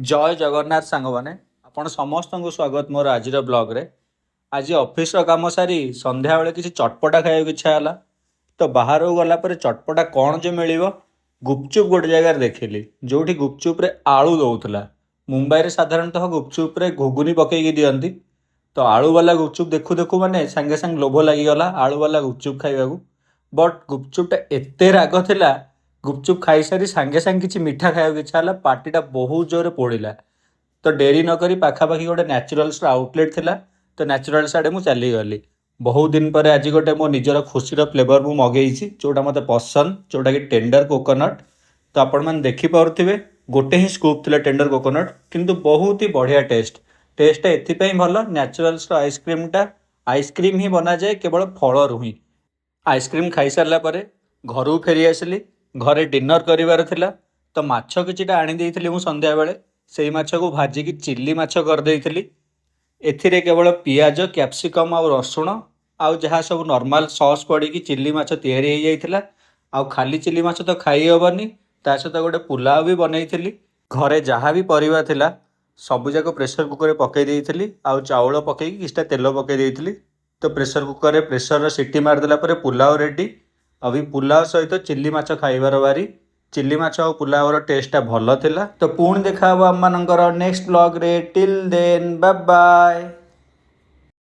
जय जगन्नाथ सांगमाने आपण समस्त को स्वागत मोर आज ब्लॉग रे। आज ऑफिस रो काम सारी संध्या बेले किसी चटपटा खाइबा इच्छा होला तो बाहर गला पर चटपटा कौन जो मिलिबो गुपचुप गोटे जगह देखिली जोठी गुपचुप रे आलू दउथला। मुंबई रे साधारणतः गुपचुप रे घुगुनी पकेकी दियंती तो आलू वाला गुपचुप देखु देखु माने संगे संग लोभ लागी गला आलू वाला गुपचुप खाइबाकू। बट गुपचुपटा एते राग थिला गुपचुप खाई सारी सांगे सांगे किसी मीठा खाइबाकू इच्छा होला पार्टीटा बहुत जोरे पोड़िला। तो डेरी नकरी पाखापाखि गोटे न्याचुराल्स आउटलेट थिला तो न्याचुराल्स आड़े मुझे चलीगली। बहुत दिन पर आज गोटे मो निजर खुशीर फ्लेवर मु मगेइछि जोटा मते पसंद जोटा कि टेंडर कोकोनट। तो आपण मैंने देखिपे गोटे ही स्कूप थिला टेंडर कोकोनट किंतु बहुत ही बढ़िया टेस्ट एथिपाई भल न्याचुराल्स आइसक्रीमटा आइसक्रीम ही बना जाए केवल फल ही। आइसक्रीम खाई सारा पर घर फेरी आसली घरे डिनर करार थिला तो माछ किछिटा आनी देइथिली मु संध्या बेले सेई माछ को भाजिकी चिल्ली माछ कर देइथिली। एथिरे केवल पियाज कैप्सिकम आ रसुण आउ जहाँ सब नॉर्मल सॉस पड़ी चिल्ली माछ तैयारी हो जाइथिला। आउ खाली चिल्ली माछ तो खाई हेबनी ता सहित गोटे पुलाव भी बनैथिली। घरे जहाँ भी परिवा थिला सबु जाक प्रेसर कुकर रे पकई देइथिली आउ चाउल पकई किछटा तेल पकई देइथिली। तो प्रेसर कुकर रे प्रेसर सीटी मारदेला पर पुलाव रेडी। अभी पुलाव सहित चिल्ली माछ खाइबार बारी चिल्ली माछ और पुलावर टेस्टा भल थिला। तो पुणी देखा आम मानकर नेक्स्ट ब्लॉग रे टिल देन बाय बाय।